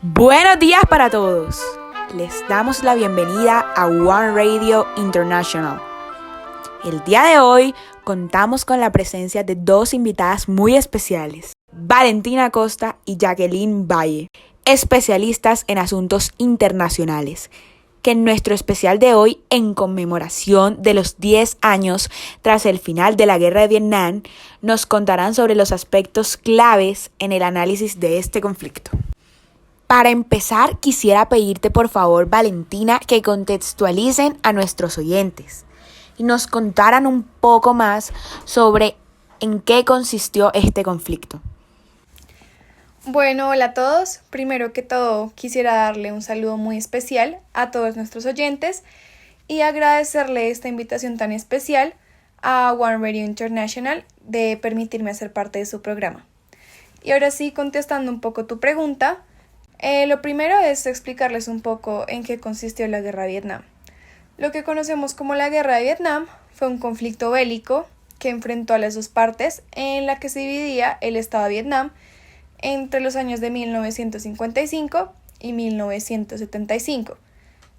Buenos días para todos. Les damos la bienvenida a One Radio International. El día de hoy contamos con la presencia de dos invitadas muy especiales, Valentina Costa y Jacqueline Valle, especialistas en asuntos internacionales, que en nuestro especial de hoy, en conmemoración de los 10 años tras el final de la Guerra de Vietnam, nos contarán sobre los aspectos claves en el análisis de este conflicto. Para empezar, quisiera pedirte por favor, Valentina, que contextualicen a nuestros oyentes y nos contaran un poco más sobre en qué consistió este conflicto. Bueno, hola a todos. Primero que todo, quisiera darle un saludo muy especial a todos nuestros oyentes y agradecerle esta invitación tan especial a One Radio International de permitirme hacer parte de su programa. Y ahora sí, contestando un poco tu pregunta, lo primero es explicarles un poco en qué consistió la Guerra de Vietnam. Lo que conocemos como la Guerra de Vietnam fue un conflicto bélico que enfrentó a las dos partes en la que se dividía el Estado de Vietnam entre los años de 1955 y 1975.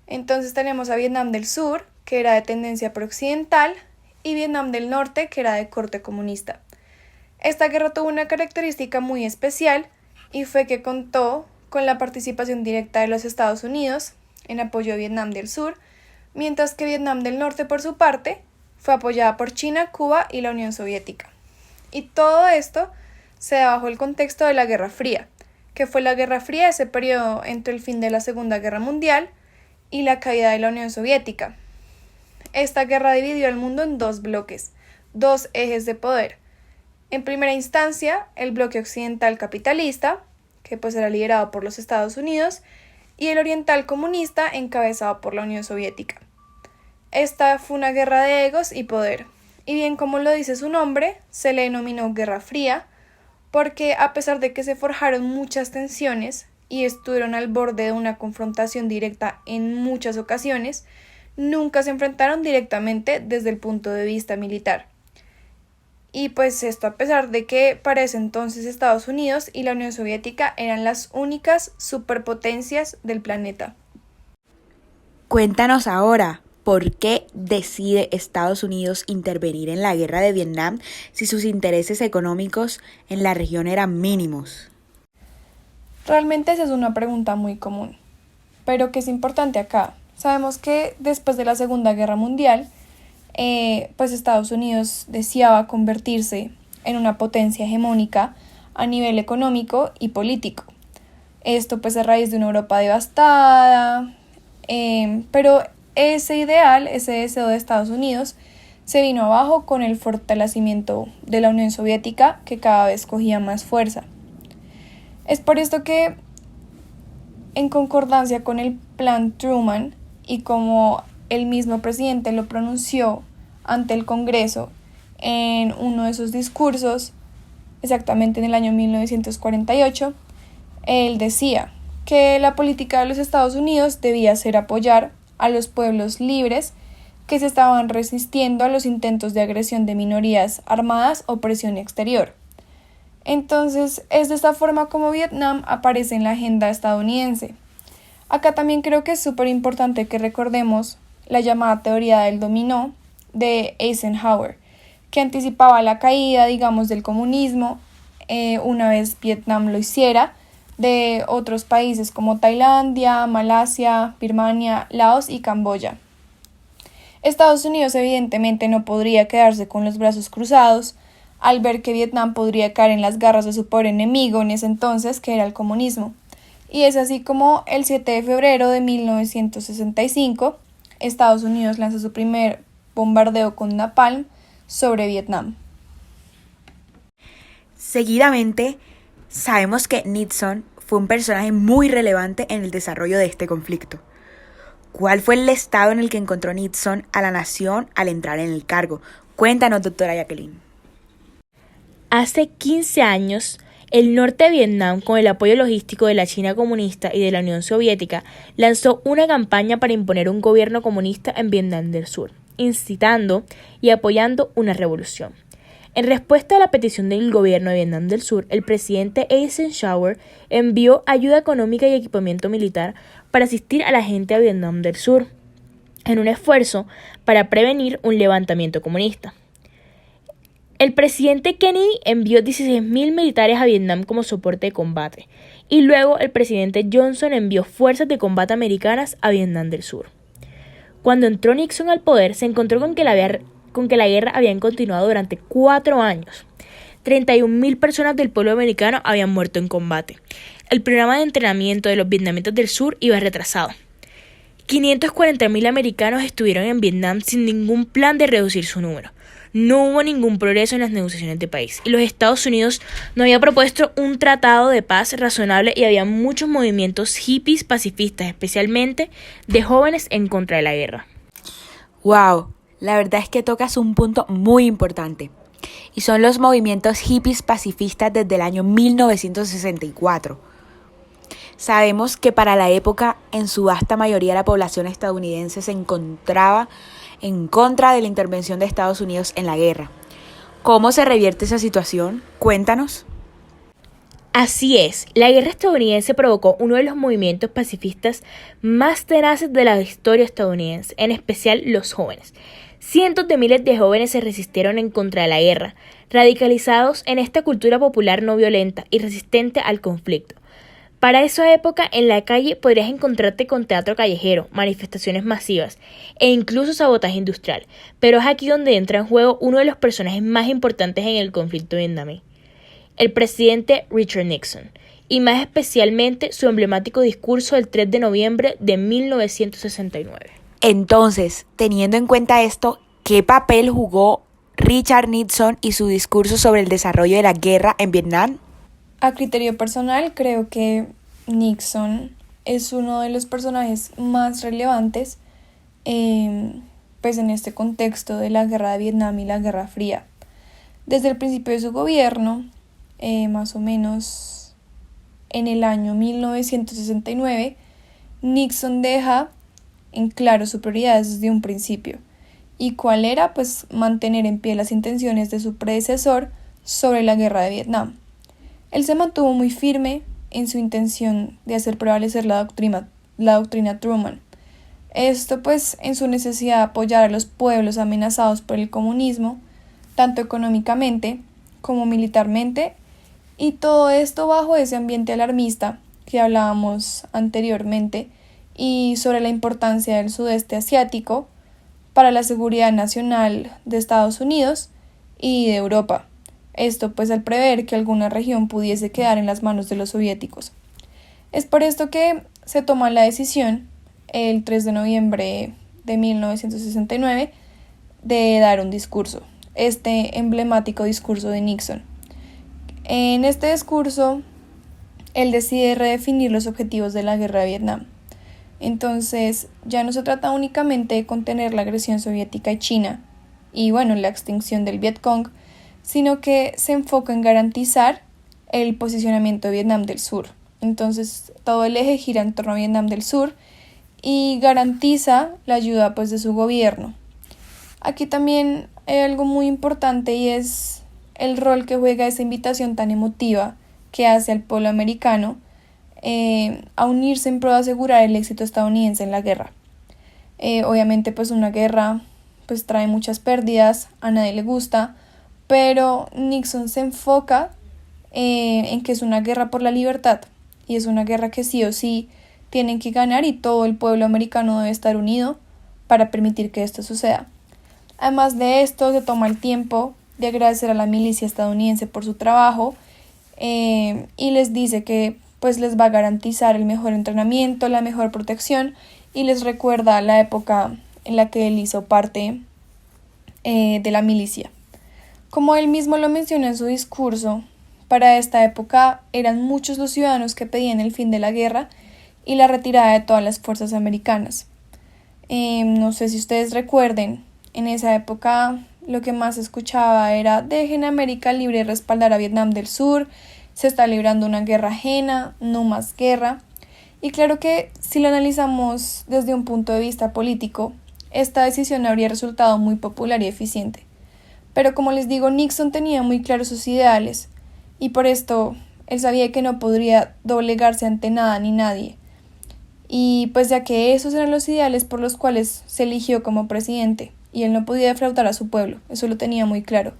Entonces tenemos a Vietnam del Sur, que era de tendencia prooccidental, y Vietnam del Norte, que era de corte comunista. Esta guerra tuvo una característica muy especial y fue que contó con la participación directa de los Estados Unidos en apoyo a Vietnam del Sur, mientras que Vietnam del Norte, por su parte, fue apoyada por China, Cuba y la Unión Soviética. Y todo esto se da bajo el contexto de la Guerra Fría, que fue la Guerra Fría, ese periodo entre el fin de la Segunda Guerra Mundial y la caída de la Unión Soviética. Esta guerra dividió al mundo en dos bloques, dos ejes de poder. En primera instancia, el bloque occidental capitalista, que pues era liderado por los Estados Unidos, y el oriental comunista, encabezado por la Unión Soviética. Esta fue una guerra de egos y poder, y bien como lo dice su nombre, se le denominó Guerra Fría, porque a pesar de que se forjaron muchas tensiones y estuvieron al borde de una confrontación directa en muchas ocasiones, nunca se enfrentaron directamente desde el punto de vista militar. Y pues esto a pesar de que para ese entonces Estados Unidos y la Unión Soviética eran las únicas superpotencias del planeta. Cuéntanos ahora, ¿por qué decide Estados Unidos intervenir en la guerra de Vietnam si sus intereses económicos en la región eran mínimos? Realmente esa es una pregunta muy común, pero que es importante acá. Sabemos que después de la Segunda Guerra Mundial, pues Estados Unidos deseaba convertirse en una potencia hegemónica a nivel económico y político. Esto pues a raíz de una Europa devastada, pero ese ideal, ese deseo de Estados Unidos, se vino abajo con el fortalecimiento de la Unión Soviética, que cada vez cogía más fuerza. Es por esto que, en concordancia con el Plan Truman, y como el mismo presidente lo pronunció ante el Congreso en uno de sus discursos, exactamente en el año 1948, él decía que la política de los Estados Unidos debía ser apoyar a los pueblos libres que se estaban resistiendo a los intentos de agresión de minorías armadas o presión exterior. Entonces, es de esta forma como Vietnam aparece en la agenda estadounidense. Acá también creo que es súper importante que recordemos la llamada teoría del dominó de Eisenhower, que anticipaba la caída, digamos, del comunismo una vez Vietnam lo hiciera, de otros países como Tailandia, Malasia, Birmania, Laos y Camboya. Estados Unidos evidentemente no podría quedarse con los brazos cruzados al ver que Vietnam podría caer en las garras de su pobre enemigo en ese entonces, que era el comunismo. Y es así como el 7 de febrero de 1965, Estados Unidos lanza su primer bombardeo con napalm sobre Vietnam. Seguidamente, sabemos que Nixon fue un personaje muy relevante en el desarrollo de este conflicto. ¿Cuál fue el estado en el que encontró Nixon a la nación al entrar en el cargo? Cuéntanos, doctora Jacqueline. Hace 15 años, el norte de Vietnam, con el apoyo logístico de la China comunista y de la Unión Soviética, lanzó una campaña para imponer un gobierno comunista en Vietnam del Sur, incitando y apoyando una revolución. En respuesta a la petición del gobierno de Vietnam del Sur, el presidente Eisenhower envió ayuda económica y equipamiento militar para asistir a la gente de Vietnam del Sur, en un esfuerzo para prevenir un levantamiento comunista. El presidente Kennedy envió 16.000 militares a Vietnam como soporte de combate, y luego el presidente Johnson envió fuerzas de combate americanas a Vietnam del Sur. Cuando entró Nixon al poder, se encontró con que la guerra había continuado durante 4 años. 31.000 personas del pueblo americano habían muerto en combate. El programa de entrenamiento de los vietnamitas del sur iba retrasado. 540.000 americanos estuvieron en Vietnam sin ningún plan de reducir su número. No hubo ningún progreso en las negociaciones de país, y los Estados Unidos no había propuesto un tratado de paz razonable, y había muchos movimientos hippies pacifistas, especialmente de jóvenes en contra de la guerra. Wow, la verdad es que tocas un punto muy importante, y son los movimientos hippies pacifistas desde el año 1964. Sabemos que para la época, en su vasta mayoría, la población estadounidense se encontraba en contra de la intervención de Estados Unidos en la guerra. ¿Cómo se revierte esa situación? Cuéntanos. Así es, la guerra estadounidense provocó uno de los movimientos pacifistas más tenaces de la historia estadounidense, en especial los jóvenes. Cientos de miles de jóvenes se resistieron en contra de la guerra, radicalizados en esta cultura popular no violenta y resistente al conflicto. Para esa época, en la calle podrías encontrarte con teatro callejero, manifestaciones masivas e incluso sabotaje industrial, pero es aquí donde entra en juego uno de los personajes más importantes en el conflicto vietnamí, el presidente Richard Nixon, y más especialmente su emblemático discurso del 3 de noviembre de 1969. Entonces, teniendo en cuenta esto, ¿qué papel jugó Richard Nixon y su discurso sobre el desarrollo de la guerra en Vietnam? A criterio personal, creo que Nixon es uno de los personajes más relevantes pues en este contexto de la guerra de Vietnam y la Guerra Fría. Desde el principio de su gobierno, más o menos en el año 1969, Nixon deja en claro sus prioridades desde un principio. ¿Y cuál era? Pues mantener en pie las intenciones de su predecesor sobre la guerra de Vietnam. Él se mantuvo muy firme en su intención de hacer prevalecer la doctrina Truman. Esto pues en su necesidad de apoyar a los pueblos amenazados por el comunismo, tanto económicamente como militarmente, y todo esto bajo ese ambiente alarmista que hablábamos anteriormente, y sobre la importancia del sudeste asiático para la seguridad nacional de Estados Unidos y de Europa. Esto pues al prever que alguna región pudiese quedar en las manos de los soviéticos. Es por esto que se toma la decisión el 3 de noviembre de 1969 de dar un discurso, este emblemático discurso de Nixon. En este discurso, él decide redefinir los objetivos de la guerra de Vietnam. Entonces, ya no se trata únicamente de contener la agresión soviética y china, y la extinción del Vietcong, sino que se enfoca en garantizar el posicionamiento de Vietnam del Sur. Entonces, todo el eje gira en torno a Vietnam del Sur y garantiza la ayuda pues de su gobierno. Aquí también hay algo muy importante, y es el rol que juega esa invitación tan emotiva que hace al pueblo americano a unirse en pro de asegurar el éxito estadounidense en la guerra. Obviamente pues una guerra pues trae muchas pérdidas, a nadie le gusta, pero Nixon se enfoca en que es una guerra por la libertad, y es una guerra que sí o sí tienen que ganar, y todo el pueblo americano debe estar unido para permitir que esto suceda. Además de esto, se toma el tiempo de agradecer a la milicia estadounidense por su trabajo y les dice que pues les va a garantizar el mejor entrenamiento, la mejor protección, y les recuerda la época en la que él hizo parte de la milicia. Como él mismo lo menciona en su discurso, para esta época eran muchos los ciudadanos que pedían el fin de la guerra y la retirada de todas las fuerzas americanas. No sé si ustedes recuerden, en esa época lo que más se escuchaba era: dejen a América libre y respaldar a Vietnam del Sur, se está librando una guerra ajena, no más guerra. Y claro que si lo analizamos desde un punto de vista político, esta decisión habría resultado muy popular y eficiente. Pero como les digo, Nixon tenía muy claros sus ideales y por esto él sabía que no podría doblegarse ante nada ni nadie. Y pues ya que esos eran los ideales por los cuales se eligió como presidente y él no podía defraudar a su pueblo, eso lo tenía muy claro.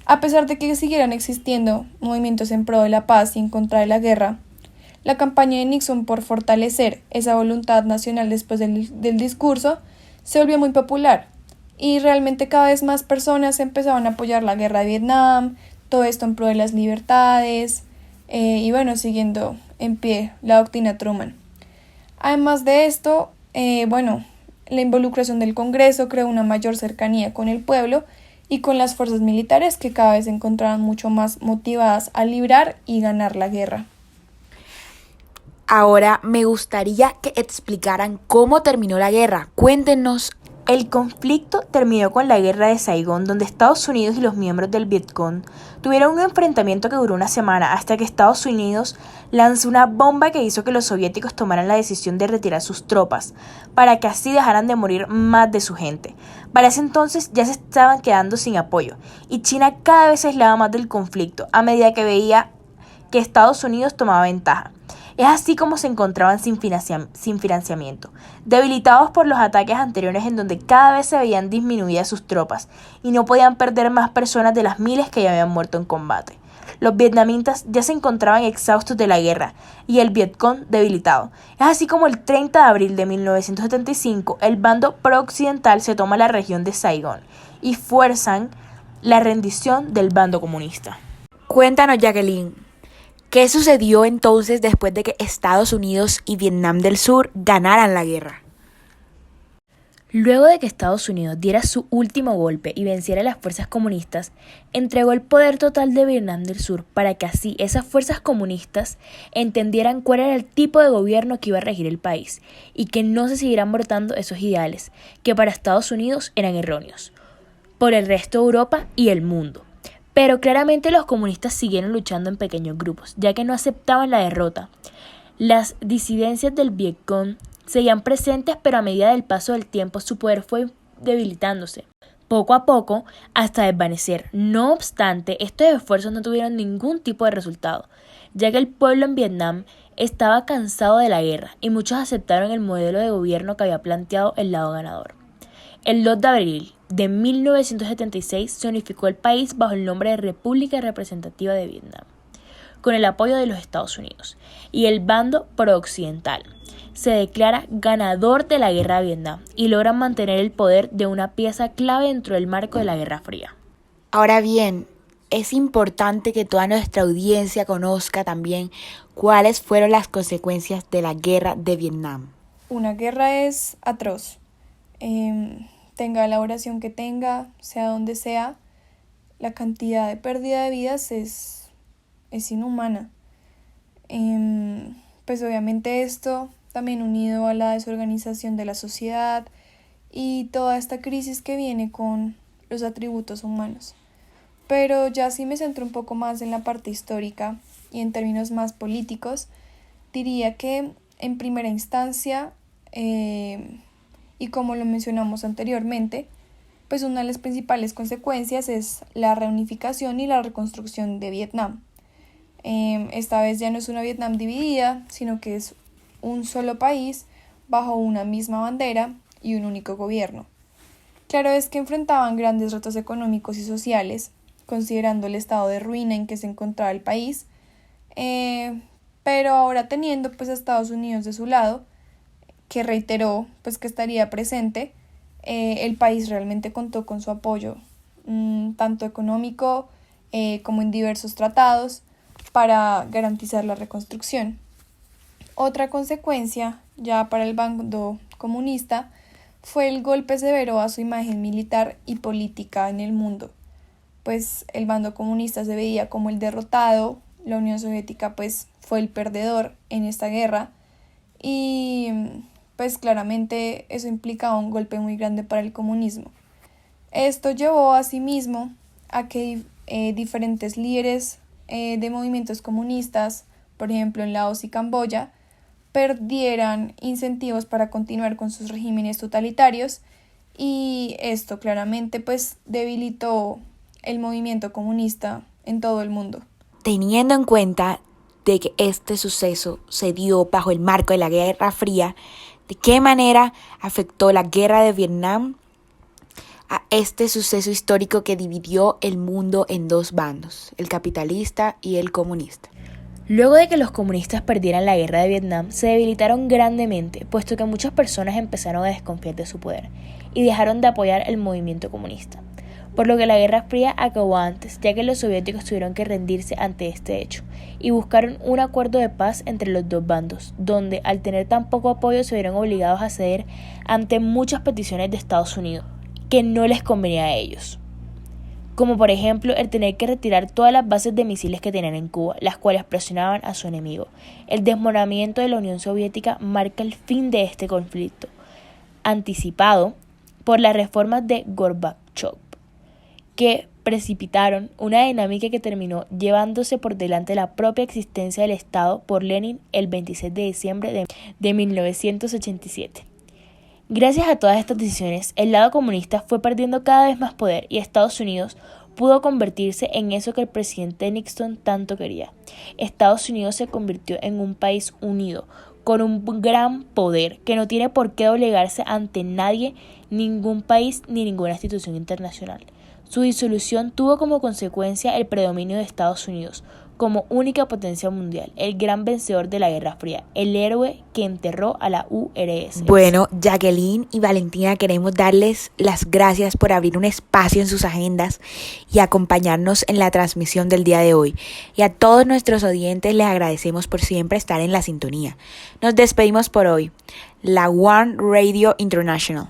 A pesar de que siguieran existiendo movimientos en pro de la paz y en contra de la guerra, la campaña de Nixon por fortalecer esa voluntad nacional después del discurso se volvió muy popular y realmente cada vez más personas empezaban a apoyar la guerra de Vietnam, todo esto en pro de las libertades y bueno, siguiendo en pie la doctrina Truman. Además de esto, la involucración del Congreso creó una mayor cercanía con el pueblo y con las fuerzas militares que cada vez se encontraban mucho más motivadas a librar y ganar la guerra. Ahora me gustaría que explicaran cómo terminó la guerra. Cuéntenos. El conflicto terminó con la guerra de Saigón, donde Estados Unidos y los miembros del Vietcong tuvieron un enfrentamiento que duró una semana hasta que Estados Unidos lanzó una bomba que hizo que los soviéticos tomaran la decisión de retirar sus tropas, para que así dejaran de morir más de su gente. Para ese entonces ya se estaban quedando sin apoyo, y China cada vez se aislaba más del conflicto a medida que veía que Estados Unidos tomaba ventaja. Es así como se encontraban sin financiamiento, debilitados por los ataques anteriores en donde cada vez se veían disminuidas sus tropas y no podían perder más personas de las miles que ya habían muerto en combate. Los vietnamitas ya se encontraban exhaustos de la guerra y el Vietcong debilitado. Es así como el 30 de abril de 1975 el bando pro-occidental se toma la región de Saigón y fuerzan la rendición del bando comunista. Cuéntanos, Jacqueline, ¿qué sucedió entonces después de que Estados Unidos y Vietnam del Sur ganaran la guerra? Luego de que Estados Unidos diera su último golpe y venciera a las fuerzas comunistas, entregó el poder total de Vietnam del Sur para que así esas fuerzas comunistas entendieran cuál era el tipo de gobierno que iba a regir el país y que no se siguieran brotando esos ideales que para Estados Unidos eran erróneos, por el resto de Europa y el mundo. Pero claramente los comunistas siguieron luchando en pequeños grupos, ya que no aceptaban la derrota. Las disidencias del Vietcong seguían presentes, pero a medida del paso del tiempo su poder fue debilitándose, poco a poco hasta desvanecer. No obstante, estos esfuerzos no tuvieron ningún tipo de resultado, ya que el pueblo en Vietnam estaba cansado de la guerra y muchos aceptaron el modelo de gobierno que había planteado el lado ganador. El 2 de abril de 1976 se unificó el país bajo el nombre de República Representativa de Vietnam, con el apoyo de los Estados Unidos, y el bando pro-occidental se declara ganador de la guerra de Vietnam y logran mantener el poder de una pieza clave dentro del marco de la Guerra Fría. Ahora bien, es importante que toda nuestra audiencia conozca también cuáles fueron las consecuencias de la guerra de Vietnam. Una guerra es atroz. Tenga la oración que tenga, sea donde sea, la cantidad de pérdida de vidas es inhumana. Pues obviamente esto también unido a la desorganización de la sociedad y toda esta crisis que viene con los atributos humanos. Pero ya si me centro un poco más en la parte histórica y en términos más políticos, diría que en primera instancia, y como lo mencionamos anteriormente, pues una de las principales consecuencias es la reunificación y la reconstrucción de Vietnam. Esta vez ya no es una Vietnam dividida, sino que es un solo país bajo una misma bandera y un único gobierno. Claro es que enfrentaban grandes retos económicos y sociales, considerando el estado de ruina en que se encontraba el país, pero ahora teniendo pues a Estados Unidos de su lado, que reiteró pues que estaría presente, el país realmente contó con su apoyo, tanto económico como en diversos tratados, para garantizar la reconstrucción. Otra consecuencia, ya para el bando comunista, fue el golpe severo a su imagen militar y política en el mundo, pues el bando comunista se veía como el derrotado, la Unión Soviética pues fue el perdedor en esta guerra y pues claramente eso implicaba un golpe muy grande para el comunismo. Esto llevó asimismo a que diferentes líderes de movimientos comunistas, por ejemplo en Laos y Camboya, perdieran incentivos para continuar con sus regímenes totalitarios y esto claramente pues debilitó el movimiento comunista en todo el mundo. Teniendo en cuenta de que este suceso se dio bajo el marco de la Guerra Fría, ¿de qué manera afectó la guerra de Vietnam a este suceso histórico que dividió el mundo en dos bandos, el capitalista y el comunista? Luego de que los comunistas perdieran la guerra de Vietnam, se debilitaron grandemente, puesto que muchas personas empezaron a desconfiar de su poder y dejaron de apoyar el movimiento comunista, por lo que la Guerra Fría acabó antes, ya que los soviéticos tuvieron que rendirse ante este hecho y buscaron un acuerdo de paz entre los dos bandos, donde al tener tan poco apoyo se vieron obligados a ceder ante muchas peticiones de Estados Unidos que no les convenía a ellos, como por ejemplo el tener que retirar todas las bases de misiles que tenían en Cuba, las cuales presionaban a su enemigo. El desmoronamiento de la Unión Soviética marca el fin de este conflicto, anticipado por las reformas de Gorbachev, que precipitaron una dinámica que terminó llevándose por delante la propia existencia del Estado por Lenin el 26 de diciembre de 1987. Gracias a todas estas decisiones, el lado comunista fue perdiendo cada vez más poder y Estados Unidos pudo convertirse en eso que el presidente Nixon tanto quería. Estados Unidos se convirtió en un país unido, con un gran poder que no tiene por qué doblegarse ante nadie, ningún país ni ninguna institución internacional. Su disolución tuvo como consecuencia el predominio de Estados Unidos como única potencia mundial, el gran vencedor de la Guerra Fría, el héroe que enterró a la URSS. Bueno, Jacqueline y Valentina, queremos darles las gracias por abrir un espacio en sus agendas y acompañarnos en la transmisión del día de hoy. Y a todos nuestros oyentes les agradecemos por siempre estar en la sintonía. Nos despedimos por hoy. La One Radio International.